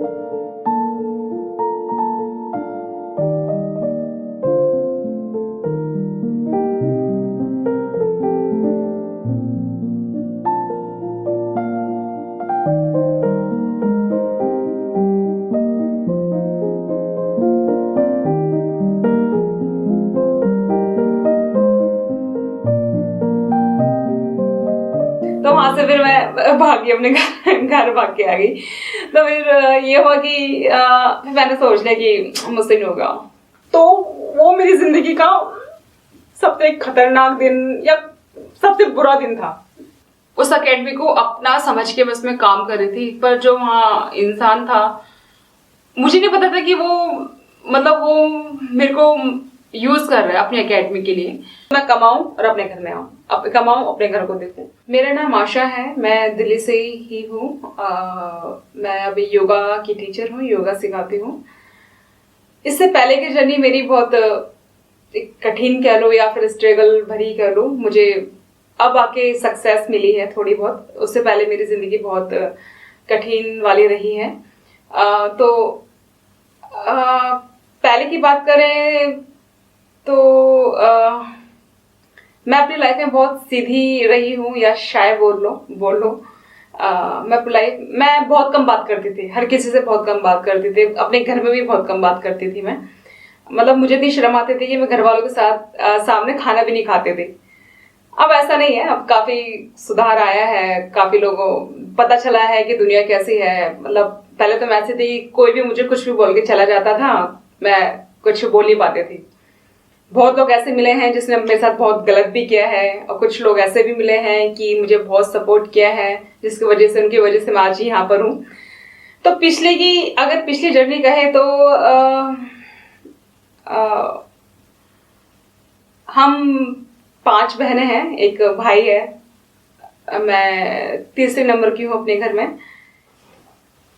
तो वहां से फिर मैं भागी अपने घर भाग के आ गई। तो फिर ये हुआ कि फिर मैंने सोच लिया कि मुझसे नहीं होगा। तो वो मेरी जिंदगी का सबसे खतरनाक दिन या सबसे बुरा दिन था। उस अकेडमी को अपना समझ के मैं उसमें काम कर रही थी, पर जो वहाँ इंसान था मुझे नहीं पता था कि वो मतलब वो मेरे को यूज कर रहा है अपनी एकेडमी के लिए। मैं कमाऊं और अपने घर में आऊं, कमाऊं अपने घर को देखूं। मेरा नाम आशा है, मैं दिल्ली से ही हूँ। मैं अभी योगा की टीचर हूँ, योगा सिखाती हूँ। इससे पहले की जर्नी मेरी बहुत कठिन कह लो या फिर स्ट्रगल भरी कह लो। मुझे अब आके सक्सेस मिली है थोड़ी बहुत, उससे पहले मेरी जिंदगी बहुत कठिन वाली रही है। तो पहले की बात करें तो मैं अपनी लाइफ में बहुत सीधी रही हूँ, या शाय बोल लो। मैं बहुत कम बात करती थी, हर किसी से बहुत कम बात करती थी, अपने घर में भी बहुत कम बात करती थी मैं। मतलब मुझे इतनी शर्म आती थी कि मैं घर वालों के साथ सामने खाना भी नहीं खाते थे। अब ऐसा नहीं है, अब काफी सुधार आया है, काफी लोगों पता चला है कि दुनिया कैसी है। मतलब पहले तो मैं ऐसी थी, कोई भी मुझे कुछ भी बोल के चला जाता था, मैं कुछ बोल नहीं पाती थी। बहुत लोग ऐसे मिले हैं जिसने मेरे साथ बहुत गलत भी किया है, और कुछ लोग ऐसे भी मिले हैं कि मुझे बहुत सपोर्ट किया है, जिसकी वजह से उनकी वजह से मैं आज यहाँ पर हूँ। तो अगर पिछली जर्नी कहे तो हम 5 बहनें हैं, एक भाई है। मैं तीसरे नंबर की हूँ अपने घर में।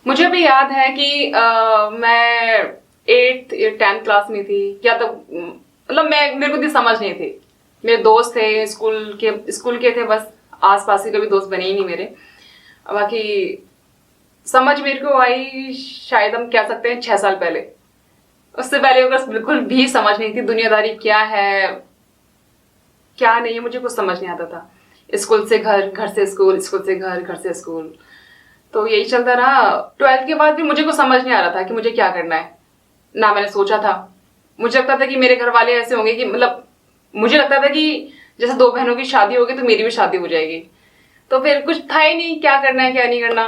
मुझे भी याद है कि मैं 8th या 10th क्लास में थी, या तो मतलब मेरे को इतनी समझ नहीं थी। मेरे दोस्त थे स्कूल के थे, बस आसपास के कभी दोस्त बने ही नहीं मेरे। बाकी समझ मेरे को आई शायद हम कह सकते हैं 6 साल पहले। उससे पहले अगर बिल्कुल भी समझ नहीं थी दुनियादारी क्या है क्या नहीं है, मुझे कुछ समझ नहीं आता था। स्कूल से घर, घर से स्कूल, स्कूल से घर, घर से स्कूल, तो यही चलता रहा। 12th के बाद भी मुझे कुछ समझ नहीं आ रहा था कि मुझे क्या करना है, ना मैंने सोचा था। मुझे लगता था कि मेरे घर वाले ऐसे होंगे कि मतलब मुझे लगता था कि जैसे 2 बहनों की शादी होगी तो मेरी भी शादी हो जाएगी। तो फिर कुछ था ही नहीं, क्या करना है क्या नहीं करना।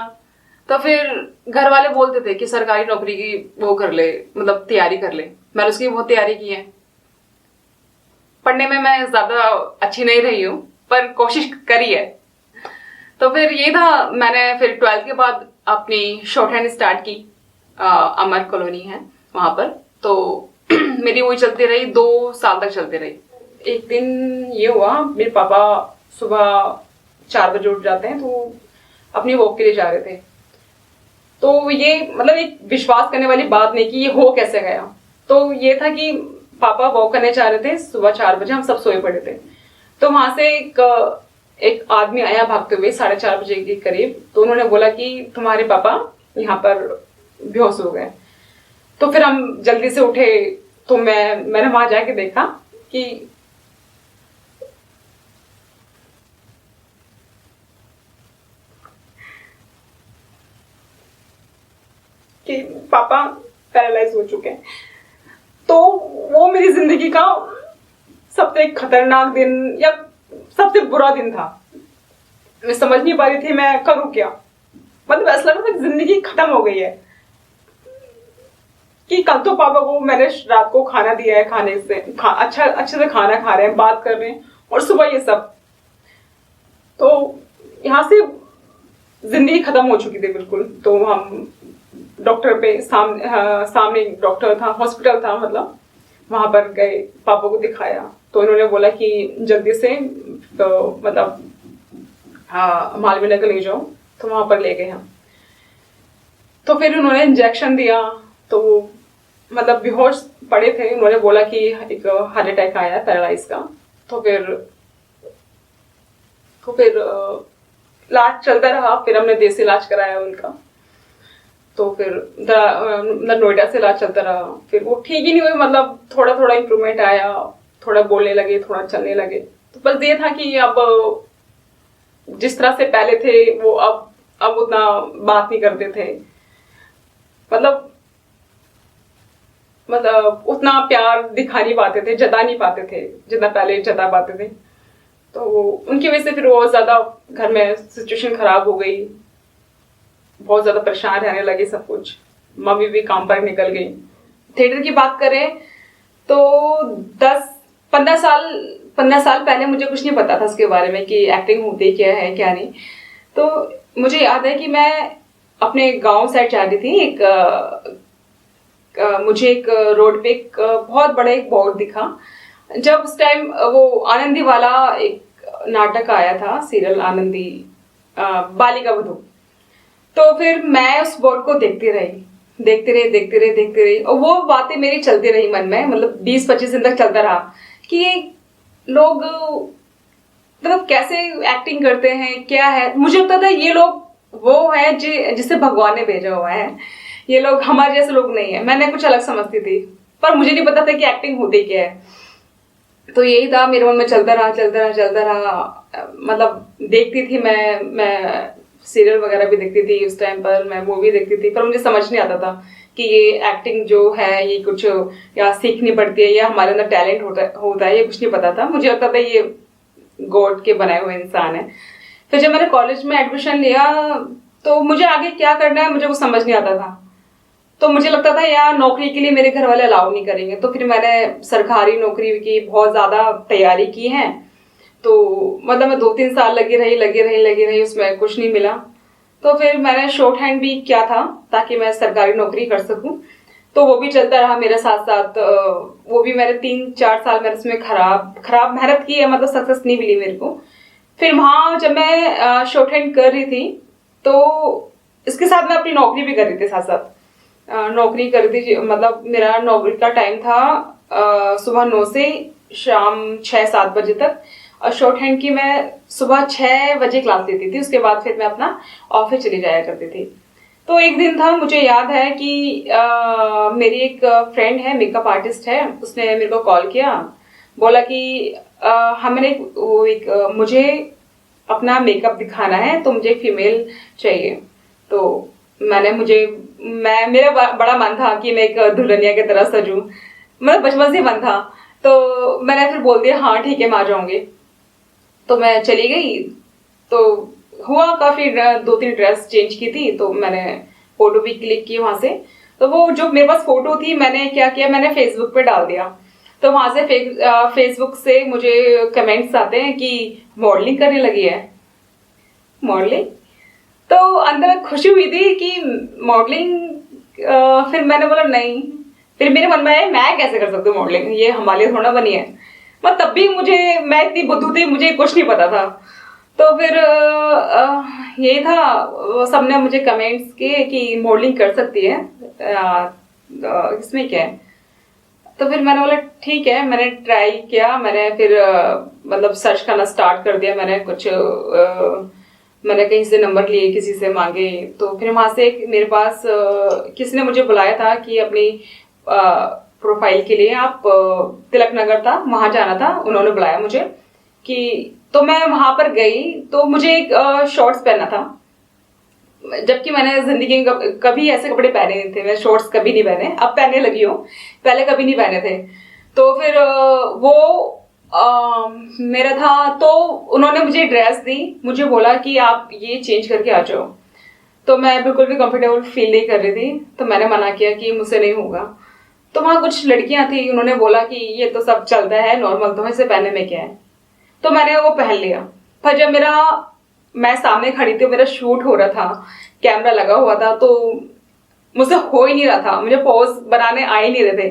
तो फिर घर वाले बोलते थे कि सरकारी नौकरी की वो कर ले, मतलब तैयारी कर ले। मैंने उसकी बहुत तैयारी की है। पढ़ने में मैं ज्यादा अच्छी नहीं रही हूँ, पर कोशिश करी है। तो फिर ये था, मैंने फिर 12th के बाद अपनी शॉर्ट हैंड स्टार्ट की। अमर कॉलोनी है वहां पर। तो मेरी वही चलती रही, 2 साल तक चलती रही। एक दिन ये हुआ, मेरे पापा सुबह 4 बजे उठ जाते हैं, तो अपनी वॉक के लिए जा रहे थे। तो ये मतलब एक विश्वास करने वाली बात नहीं कि ये हो कैसे गया। तो ये था कि पापा वॉक करने जा रहे थे सुबह 4 बजे, हम सब सोए पड़े थे। तो वहां से एक आदमी आया भागते हुए 4:30 बजे के करीब। तो उन्होंने बोला कि तुम्हारे पापा यहाँ पर बेहोश हो गए। तो फिर हम जल्दी से उठे। तो मैंने वहां जाके देखा कि पापा पैरालाइज हो चुके हैं। तो वो मेरी जिंदगी का सबसे खतरनाक दिन या सबसे बुरा दिन था। मैं समझ नहीं पा रही थी मैं करूँ क्या। मतलब ऐसा लगा कि जिंदगी खत्म हो गई है। कि कल तो पापा को मैंने रात को खाना दिया है, खाने से अच्छे से खाना खा रहे हैं, बात कर रहे हैं, और सुबह ये सब। तो यहाँ से जिंदगी खत्म हो चुकी थी बिल्कुल। तो हम डॉक्टर पे सामने डॉक्टर था, हॉस्पिटल था, मतलब वहां पर गए, पापा को दिखाया। तो उन्होंने बोला कि जल्दी से तो मतलब मालवीय नगर ले जाओ। तो वहां पर ले गए हम। तो फिर उन्होंने इंजेक्शन दिया। तो मतलब बेहोश पड़े थे। उन्होंने बोला कि एक हार्ट अटैक आया है, पैरालाइज का। तो फिर इलाज चलता रहा। फिर हमने देसी इलाज कराया उनका। तो फिर मतलब नोएडा से इलाज चलता रहा, फिर वो ठीक ही नहीं हुई, मतलब थोड़ा थोड़ा इम्प्रूवमेंट आया, थोड़ा बोलने लगे, थोड़ा चलने लगे। तो बस ये था कि अब जिस तरह से पहले थे वो अब उतना बात नहीं करते थे, मतलब उतना प्यार दिखा नहीं पाते थे, जता नहीं पाते थे जितना पहले जता पाते थे। तो उनकी वजह से फिर बहुत ज्यादा घर में सिचुएशन खराब हो गई, बहुत ज्यादा परेशान रहने लगे सब कुछ। मम्मी भी काम पर निकल गई। थिएटर की बात करें तो 10-15 साल पहले मुझे कुछ नहीं पता था उसके बारे में कि एक्टिंग होती क्या है क्या नहीं। तो मुझे याद है कि मैं अपने गांव साइड जा रही थी, मुझे एक रोड पे एक बहुत बड़ा एक बोर्ड दिखा। जब उस टाइम वो आनंदी वाला एक नाटक आया था, सीरियल आनंदी, बालिका वधू। तो फिर मैं उस बोर्ड को देखती रही और वो बातें मेरी चलती रही मन में, मतलब 20-25 दिन तक चलता रहा कि ये लोग मतलब कैसे एक्टिंग करते हैं, क्या है। मुझे लगता था ये लोग वो है जिसे भगवान ने भेजा हुआ है, ये लोग हमारे जैसे लोग नहीं है। मैंने कुछ अलग समझती थी, पर मुझे नहीं पता था कि एक्टिंग होती क्या है। तो यही था मेरे मन में, चलता रहा। मतलब देखती थी मैं सीरियल वगैरह भी देखती थी उस टाइम पर, मैं मूवी देखती थी, पर मुझे समझ नहीं आता था कि ये एक्टिंग जो है ये कुछ या सीखनी पड़ती है या हमारे अंदर टैलेंट होता है, ये कुछ नहीं पता था। मुझे लगता था ये गॉड के बनाए हुए इंसान है। फिर जब मैंने कॉलेज में एडमिशन लिया तो मुझे आगे क्या करना है मुझे वो समझ नहीं आता था। तो मुझे लगता था यार नौकरी के लिए मेरे घर वाले अलाउ नहीं करेंगे, तो फिर मैंने सरकारी नौकरी की बहुत ज्यादा तैयारी की है। तो मतलब मैं 2-3 साल लगी रही, उसमें कुछ नहीं मिला। तो फिर मैंने शॉर्ट हैंड भी किया था ताकि मैं सरकारी नौकरी कर सकूं। तो वो भी चलता रहा मेरे साथ साथ। वो भी मैंने 3-4 साल मैंने उसमें खराब मेहनत की है, मतलब सक्सेस नहीं मिली मेरे को। फिर वहां जब मैं शॉर्ट हैंड कर रही थी तो इसके साथ मैं अपनी नौकरी भी कर रही थी, साथ साथ नौकरी कर रही थी। मतलब मेरा नौकरी का टाइम था सुबह 9 से शाम 6-7 बजे तक, और शॉर्ट हैंड की मैं सुबह 6 बजे क्लास लेती थी। उसके बाद फिर मैं अपना ऑफिस चली जाया करती थी। तो एक दिन था, मुझे याद है कि मेरी एक फ्रेंड है, मेकअप आर्टिस्ट है, उसने मेरे को कॉल किया, बोला कि हमने मुझे अपना मेकअप दिखाना है तो मुझे एक फीमेल चाहिए। तो मेरा बड़ा मन था कि मैं एक दुल्हनिया की तरह सजूं, मतलब बचपन से मन था। तो मैंने फिर बोल दिया हाँ ठीक है मैं आ जाऊंगी। तो मैं चली गई। तो हुआ काफी 2-3 ड्रेस चेंज की थी, तो मैंने फोटो भी क्लिक की वहां से। तो वो जो मेरे पास फोटो थी मैंने क्या किया, मैंने फेसबुक पे डाल दिया। तो वहां से फेसबुक से मुझे कमेंट्स आते हैं कि मॉडलिंग करने लगी है। मॉडलिंग, तो अंदर खुशी हुई थी कि मॉडलिंग। फिर मैंने बोला नहीं। फिर मेरे मन में आया मैं कैसे कर सकती हूँ मॉडलिंग, ये हमारे लिए थोड़ा बनी है। मैं तब भी मैं इतनी बुद्धू थी, मुझे कुछ नहीं पता था। तो फिर यही था, सबने मुझे कमेंट्स किए कि मॉडलिंग कर सकती है, इसमें क्या है। तो फिर मैंने बोला ठीक है, मैंने ट्राई किया। मैंने फिर मतलब सर्च करना स्टार्ट कर दिया। मैंने कहीं से नंबर लिए, किसी से मांगे। तो फिर वहां से मेरे पास किसी ने मुझे बुलाया था कि अपनी प्रोफाइल के लिए आप तिलक नगर था, वहां जाना था, उन्होंने बुलाया मुझे कि। तो मैं वहां पर गई तो मुझे एक शॉर्ट्स पहनना था, जबकि मैंने जिंदगी में कभी ऐसे कपड़े पहने नहीं थे। मैं शॉर्ट्स कभी नहीं पहने, अब पहनने लगी हूँ, पहले कभी नहीं पहने थे। तो फिर मेरा था, तो उन्होंने मुझे ड्रेस दी, मुझे बोला कि आप ये चेंज करके आ जाओ। तो मैं बिल्कुल भी कंफर्टेबल फील नहीं कर रही थी, तो मैंने मना किया कि मुझसे नहीं होगा। तो वहां कुछ लड़कियां थी, उन्होंने बोला कि ये तो सब चलता है, नॉर्मल तो है, इसे पहनने में क्या है। तो मैंने वो पहन लिया। पर जब मैं सामने खड़ी थी, मेरा शूट हो रहा था, कैमरा लगा हुआ था, तो मुझसे हो ही नहीं रहा था, मुझे पोज बनाने आ ही नहीं रहे थे।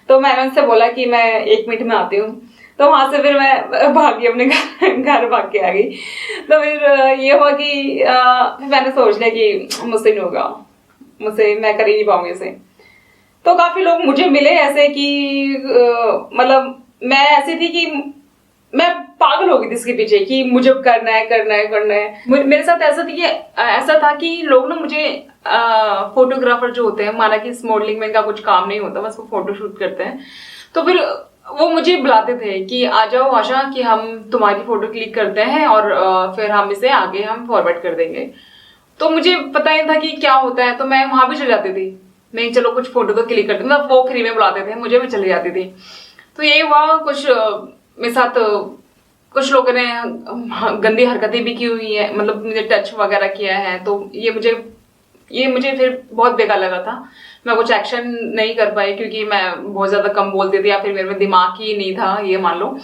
तो मैंने उनसे बोला कि मैं 1 मिनट में आती हूँ। तो वहां से फिर मैं भागी, अपने घर भाग के आ गई। तो फिर ये हुआ कि फिर मैंने सोच लिया कि मुझसे नहीं होगा, मैं कर ही नहीं पाऊंगी इसे। तो काफी लोग मुझे मिले ऐसे कि मतलब मैं ऐसी थी कि मैं पागल हो गई थी इसके पीछे कि मुझे करना है करना है करना है। मेरे साथ ऐसा था कि लोग ना मुझे फोटोग्राफर जो होते हैं, माना कि इस मॉडलिंग में इनका कुछ काम नहीं होता, बस वो फोटोशूट करते हैं, तो फिर वो मुझे बुलाते थे कि आ जाओ आशा कि हम तुम्हारी फोटो क्लिक करते हैं और फिर हम इसे आगे हम फॉरवर्ड कर देंगे। तो मुझे पता ही था कि क्या होता है, तो मैं वहां भी चली जाती थी। मैं चलो कुछ फोटो तो क्लिक करती, मतलब वो फ्री में बुलाते थे, मुझे भी चली जाती थी। तो यही हुआ कुछ मेरे साथ। कुछ लोगों ने गंदी हरकतें भी की हुई है, मतलब मुझे टच वगैरह किया है, तो ये मुझे फिर बहुत बेकार लगा था। मैं कुछ एक्शन नहीं कर पाई क्योंकि मैं बहुत ज्यादा कम बोलती थी या फिर मेरे में दिमाग ही नहीं था, ये मान लो।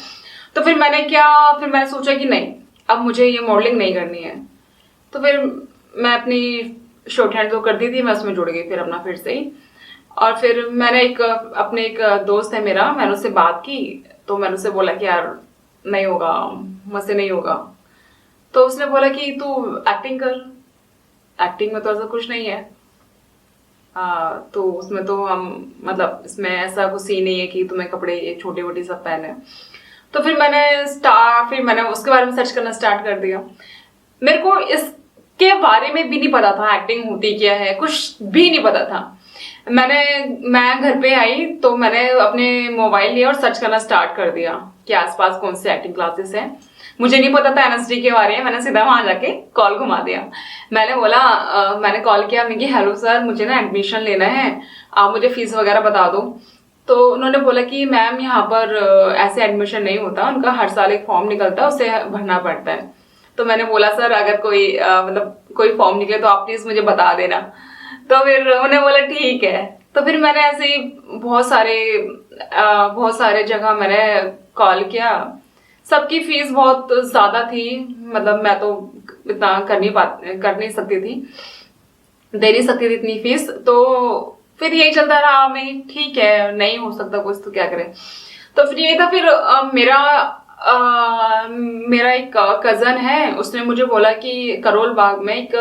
तो फिर मैंने सोचा कि नहीं, अब मुझे ये मॉडलिंग नहीं करनी है। तो फिर मैं अपनी शॉर्ट हैंड तो करती थी, मैं उसमें जुड़ गई फिर अपना फिर से ही। और फिर मैंने अपने एक दोस्त है मेरा, मैंने उससे बात की, तो मैंने उससे बोला कि यार नहीं होगा, मुझसे नहीं होगा। तो उसने बोला कि तू एक्टिंग कर, एक्टिंग में तो ऐसा कुछ नहीं है। तो उसमें तो हम मतलब इसमें ऐसा कुछ सीन नहीं है कि तुम्हें कपड़े छोटे मोटे सब पहने। तो फिर मैंने उसके बारे में सर्च करना स्टार्ट कर दिया। मेरे को इसके बारे में भी नहीं पता था एक्टिंग होती क्या है, कुछ भी नहीं पता था। मैं घर पे आई तो मैंने अपने मोबाइल लिया और सर्च करना स्टार्ट कर दिया कि आसपास कौन से एक्टिंग क्लासेस हैं। मुझे नहीं पता था एनएसडी के बारे में, मैंने सीधा वहां जाके कॉल घुमा दिया। मैंने कॉल किया, मैं कि हेलो सर, मुझे ना एडमिशन लेना है, आप मुझे फीस वगैरह बता दो। तो उन्होंने बोला कि मैम यहाँ पर ऐसे एडमिशन नहीं होता, उनका हर साल एक फॉर्म निकलता है, उसे भरना पड़ता है। तो मैंने बोला सर अगर कोई फॉर्म निकले तो आप प्लीज मुझे बता देना। तो फिर उन्होंने बोला ठीक है। तो फिर मैंने ऐसे ही बहुत सारे जगह मैंने कॉल किया। सबकी फीस बहुत ज्यादा थी, मतलब मैं तो इतना कर नहीं सकती थी, दे नहीं सकती थी इतनी फीस। तो फिर यही चलता रहा, मैं ठीक है नहीं हो सकता कुछ तो क्या करें। तो फिर यही था। फिर मेरा एक कजन है, उसने मुझे बोला कि करोल बाग में एक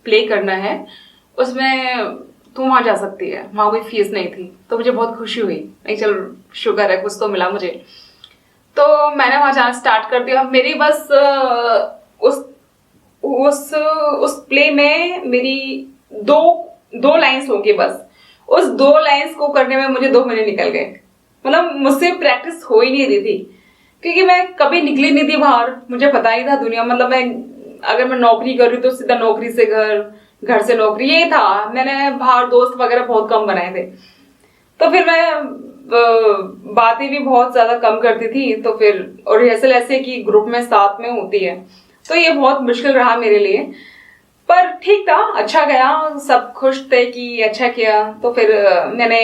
प्ले करना है, उसमें तू वहां जा सकती है, वहां कोई फीस नहीं थी। तो मुझे बहुत खुशी हुई, नहीं चल शुक्र है कुछ तो मिला मुझे। तो मैंने वहां जाना स्टार्ट कर दिया। मेरी बस उस प्ले में मेरी दो लाइंस होंगी बस। उस 2 लाइंस को करने में मुझे 2 महीने निकल गए। मतलब मुझसे प्रैक्टिस हो ही नहीं रही थी क्योंकि मैं कभी निकली नहीं थी बाहर, मुझे पता नहीं था दुनिया। मतलब अगर मैं नौकरी कर रही हूँ तो सीधा नौकरी से घर से नौकरी, ये था। मैंने बाहर दोस्त वगैरह बहुत कम बनाए थे। तो फिर मैं बातें भी बहुत ज्यादा कम करती थी। तो फिर और रिहर्सल ऐसे कि ग्रुप में साथ में होती है, तो ये बहुत मुश्किल रहा मेरे लिए। पर ठीक था, अच्छा गया, सब खुश थे कि अच्छा किया। तो फिर मैंने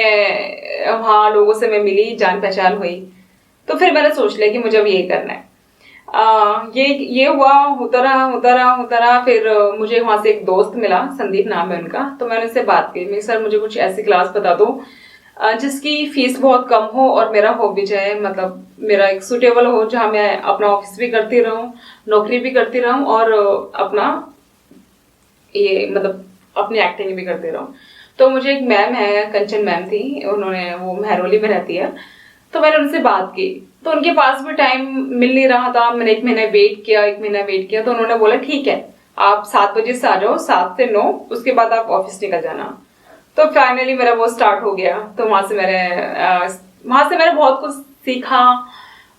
वहाँ लोगों से मैं मिली, जान पहचान हुई। तो फिर मैंने सोच लिया कि मुझे अब यही करना है। ये हुआ, होता रहा। फिर मुझे वहां से एक दोस्त मिला, संदीप नाम है उनका। तो मैंने उससे बात की, मैं सर मुझे कुछ ऐसी क्लास बता दो जिसकी फीस बहुत कम हो और मेरा हो भी जाए, मतलब मेरा एक सुटेबल हो, जहाँ मैं अपना ऑफिस भी करती रहूं, नौकरी भी करती रहूं और अपना ये मतलब अपनी एक्टिंग भी करती रहूं। तो मुझे एक मैम है, कंचन मैम थी, वो महरौली में रहती है। तो मैंने उनसे बात की, तो उनके पास भी टाइम मिल नहीं रहा था। मैंने 1 महीना वेट किया। तो उन्होंने बोला ठीक है, आप 7 बजे से आ जाओ, 7 से 9, उसके बाद आप ऑफिस निकल जाना। तो फाइनली मेरा वो स्टार्ट हो गया। तो वहां से मैंने बहुत कुछ सीखा।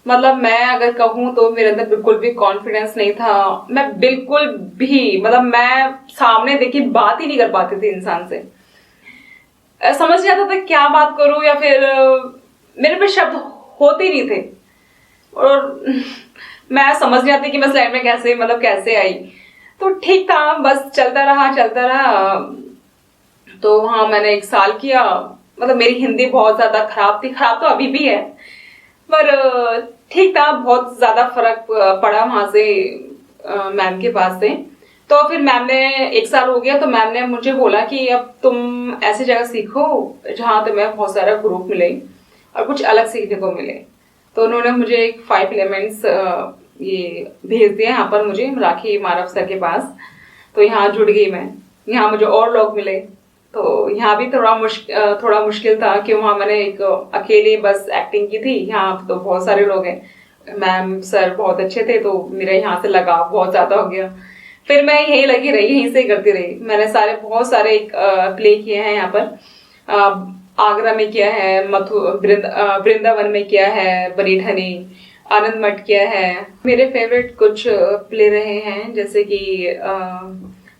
मतलब मैं अगर कहूँ तो मेरे अंदर बिल्कुल भी कॉन्फिडेंस नहीं था। मैं बिल्कुल भी, मतलब मैं सामने देखी बात ही नहीं कर पाती थी इंसान से। समझ नहीं आता था क्या बात करूं, या फिर मेरे पे शब्द होते ही नहीं थे। और मैं समझ नहीं आती कि मैं स्लाइड में कैसे आई। तो ठीक था, बस चलता रहा। तो हाँ, मैंने 1 साल किया। मतलब मेरी हिंदी बहुत ज्यादा खराब थी, खराब तो अभी भी है, पर ठीक था। बहुत ज्यादा फर्क पड़ा वहां से मैम के पास से। तो फिर मैम ने 1 साल हो गया, तो मैम ने मुझे बोला कि अब तुम ऐसी जगह सीखो जहां तुम्हें बहुत सारा ग्रुप मिले और कुछ अलग सीखने को मिले। तो उन्होंने मुझे एक 5 एलिमेंट्स ये भेज दिया यहाँ पर मुझे, राखी मारव सर के पास। तो यहाँ जुड़ गई मैं, यहाँ मुझे और लोग मिले। तो यहाँ भी थोड़ा मुश्किल था कि वहाँ मैंने एक अकेले बस एक्टिंग की थी, यहाँ तो बहुत सारे लोग हैं। मैम सर बहुत अच्छे थे, तो मेरा यहाँ से लगाव बहुत ज्यादा हो गया। फिर मैं यहीं लगी रही, यहीं से करती रही। मैंने बहुत सारे प्ले किए हैं यहाँ पर। आगरा में किया है, वृंदावन में किया है, बनी ठनी, आनंद मठ किया है। मेरे फेवरेट कुछ प्ले रहे हैं, जैसे कि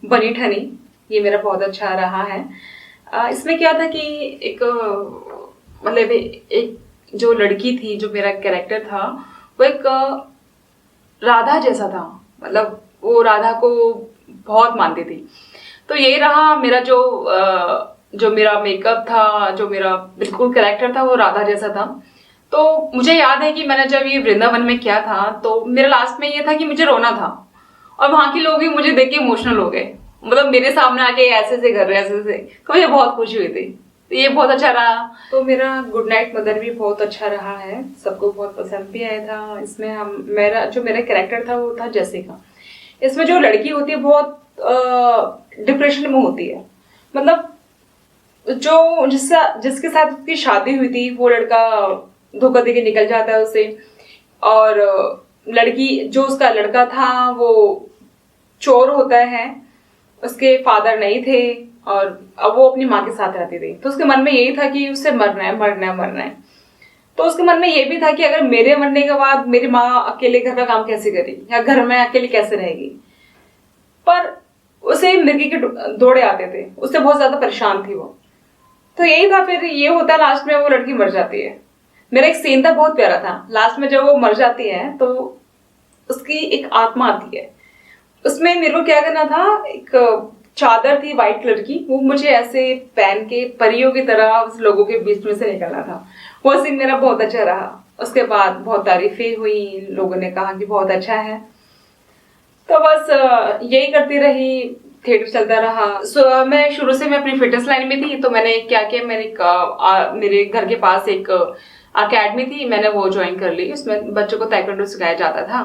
बनी ठनी, ये मेरा बहुत अच्छा रहा है। इसमें क्या था कि एक मतलब एक जो लड़की थी, जो मेरा कैरेक्टर था, वो एक राधा जैसा था। मतलब वो राधा को बहुत मानती थी। तो यही रहा मेरा जो मेरा मेकअप था, जो मेरा बिल्कुल कैरेक्टर था, वो राधा जैसा था। तो मुझे याद है कि मैंने जब ये वृंदावन में किया था, तो मेरा लास्ट में ये था कि मुझे रोना था, और वहां के लोग भी मुझे देख के इमोशनल हो गए। मतलब मेरे सामने आके ऐसे से कर रहे, ऐसे से, तो मुझे बहुत खुशी हुई थी। तो ये बहुत अच्छा रहा। तो मेरा गुड नाइट मदर भी बहुत अच्छा रहा है, सबको बहुत पसंद भी आया था। इसमें मेरा कैरेक्टर था, वो था जैसिका। इसमें जो लड़की होती है बहुत डिप्रेशन में होती है। मतलब जिसके साथ उसकी शादी हुई थी, वो लड़का धोखा देके निकल जाता है उसे, और लड़की जो उसका लड़का था वो चोर होता है, उसके फादर नहीं थे, और अब वो अपनी माँ के साथ रहती थी। तो उसके मन में यही था कि उसे मरना है, मरना है, मरना है। तो उसके मन में ये भी था कि अगर मेरे मरने के बाद मेरी माँ अकेले घर का काम कैसे करेगी, या घर में अकेले कैसे रहेगी। पर उसे मिर्गी के दौड़े आते थे, उससे बहुत ज्यादा परेशान थी वो। तो यही था। फिर ये होता है, लास्ट में वो लड़की मर जाती है। मेरा एक सीन था, बहुत प्यारा था। लास्ट में जब वो मर जाती है, तो उसकी एक आत्मा आती है। उसमें मेरे को क्या करना था, एक चादर थी व्हाइट कलर की, वो मुझे ऐसे पहन के परियों की तरह उस लोगों के बीच में से निकलना था। वो सीन मेरा बहुत अच्छा रहा। उसके बाद बहुत तारीफें हुई, लोगों ने कहा कि बहुत अच्छा है। तो बस यही करती रही, थिएटर चलता रहा। मैं शुरू से मैं अपनी फिटनेस लाइन में थी। तो मैंने क्या किया, मेरे घर के पास एक अकेडमी थी, मैंने वो ज्वाइन कर ली। उसमें बच्चों को ताइक्वांडो सिखाया जाता था,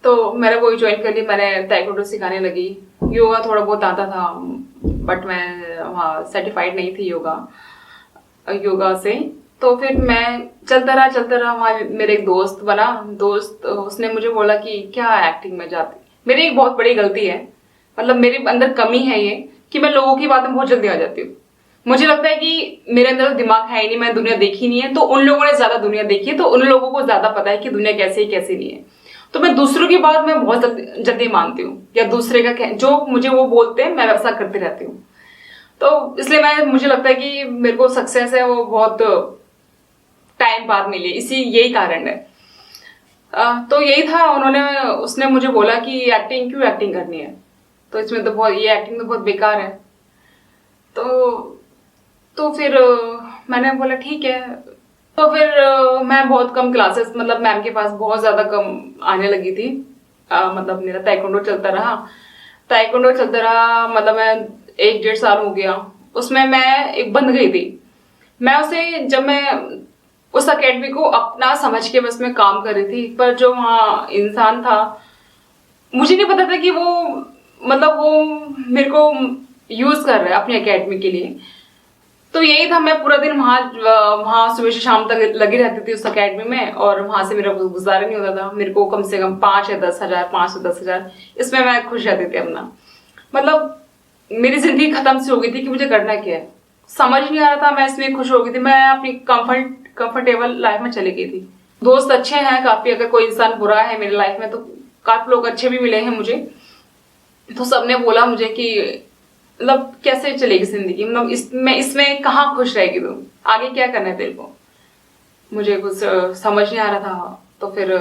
तो मैंने वही ज्वाइन कर ली। मैंने ताइक्वांडो सिखाने लगी। योगा थोड़ा बहुत आता था, बट मैं वहाँ सर्टिफाइड नहीं थी योगा से। तो फिर मैं चलता रहा। वहाँ मेरे एक दोस्त बना, उसने मुझे बोला कि क्या एक्टिंग में जाती। मेरी एक बहुत बड़ी गलती है, मतलब मेरे अंदर कमी है ये, कि मैं लोगों की बात में बहुत जल्दी आ जाती हूँ। मुझे लगता है कि मेरे अंदर दिमाग है ही नहीं, मैंने दुनिया देखी नहीं है। तो उन लोगों ने ज्यादा दुनिया देखी है, तो उन लोगों को ज्यादा पता है कि दुनिया कैसे है, कैसे नहीं है। तो मैं दूसरों की बात मैं बहुत जल्दी मानती हूँ, या दूसरे का जो मुझे वो बोलते हैं मैं वैसा करती रहती हूँ। तो इसलिए मुझे लगता है कि मेरे को सक्सेस है वो बहुत टाइम बाद मिली, यही कारण है। तो यही था। उसने मुझे बोला कि क्यों एक्टिंग करनी है, तो इसमें तो ये एक्टिंग तो बहुत बेकार है। तो फिर मैंने बोला ठीक है। तो फिर मैं बहुत कम क्लासेस, मतलब मैम के पास बहुत ज्यादा कम आने लगी थी। मतलब मेरा ताइक्वांडो चलता रहा, मतलब मैं 1-1.5 साल हो गया उसमें। मैं एक बंद गई थी। जब मैं उस अकेडमी को अपना समझ के बस मैं काम कर रही थी, पर जो वहाँ इंसान था, मुझे नहीं पता था कि वो मेरे को यूज कर रहा है अपनी अकेडमी के लिए। तो यही था, मैं पूरा दिन वहाँ सुबह से शाम तक लगी रहती थी उस अकेडमी में, और वहां से मेरा गुजारा नहीं होता था। मेरे को कम से कम 5 या 10 हजार, 5 से 10 हजार, इसमें मैं खुश रहती थी अपना। मतलब मेरी जिंदगी खत्म सी हो गई थी कि मुझे करना क्या है, समझ नहीं आ रहा था। मैं इसमें खुश हो गई थी, मैं अपनी कंफर्टेबल लाइफ में चली गई थी। दोस्त अच्छे हैं काफी, अगर कोई इंसान बुरा है मेरी लाइफ में तो काफी लोग अच्छे भी मिले हैं मुझे। तो सबने बोला मुझे कि मतलब कैसे चलेगी जिंदगी, मतलब इसमें कहाँ खुश रहेगी तुम, आगे क्या करना है तेरे को। मुझे कुछ समझ नहीं आ रहा था। तो फिर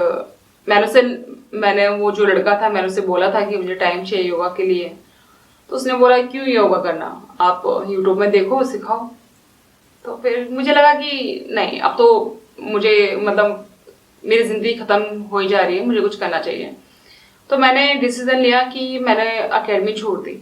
मैंने वो जो लड़का था, मैंने उसे बोला था कि मुझे टाइम चाहिए योगा के लिए। तो उसने बोला क्यों योगा करना, आप यूट्यूब में देखो, सिखाओ। तो फिर मुझे लगा कि नहीं, अब तो मुझे मतलब मेरी जिंदगी खत्म हो ही जा रही है, मुझे कुछ करना चाहिए। तो मैंने डिसीजन लिया कि मैंने अकेडमी छोड़ दी।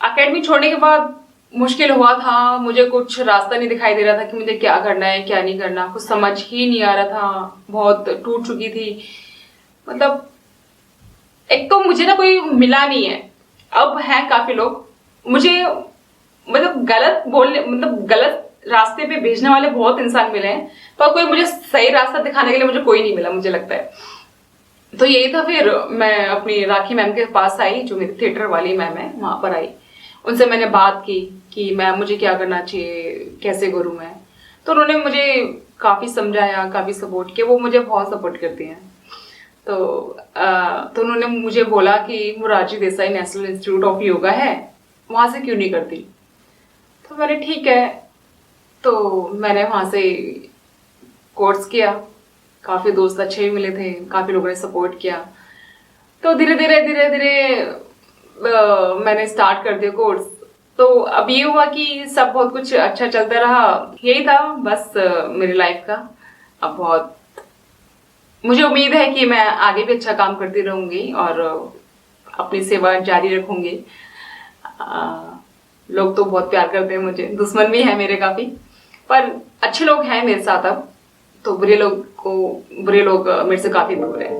अकेडमी छोड़ने के बाद मुश्किल हुआ था, मुझे कुछ रास्ता नहीं दिखाई दे रहा था कि मुझे क्या करना है क्या नहीं करना, कुछ समझ ही नहीं आ रहा था। बहुत टूट चुकी थी। मतलब एक तो मुझे ना कोई मिला नहीं है। अब हैं काफी लोग मुझे, मतलब गलत रास्ते पे भेजने वाले बहुत इंसान मिले हैं, पर कोई मुझे सही रास्ता दिखाने के लिए मुझे कोई नहीं मिला, मुझे लगता है। तो यही था। फिर मैं अपनी राखी मैम के पास आई, जो मेरी थिएटर वाली मैम है, वहां पर आई। उनसे मैंने बात की कि मैम मुझे क्या करना चाहिए, कैसे करूँ मैं। तो उन्होंने मुझे काफ़ी समझाया, काफ़ी सपोर्ट किया। वो मुझे बहुत सपोर्ट करती हैं। तो उन्होंने मुझे बोला कि Morarji Desai national institute of yoga है, वहाँ से क्यों नहीं करती। तो मैंने ठीक है, तो मैंने वहाँ से कोर्स किया। काफ़ी दोस्त अच्छे भी मिले थे, काफ़ी लोगों ने सपोर्ट किया। तो धीरे धीरे मैंने स्टार्ट कर दिया कोर्स। तो अब ये हुआ कि सब बहुत कुछ अच्छा चलता रहा। यही था बस मेरी लाइफ का। अब बहुत मुझे उम्मीद है कि मैं आगे भी अच्छा काम करती रहूंगी और अपनी सेवा जारी रखूंगी। लोग तो बहुत प्यार करते हैं मुझे, दुश्मन भी है मेरे काफी, पर अच्छे लोग हैं मेरे साथ अब। तो बुरे लोग मेरे से काफी दूर है।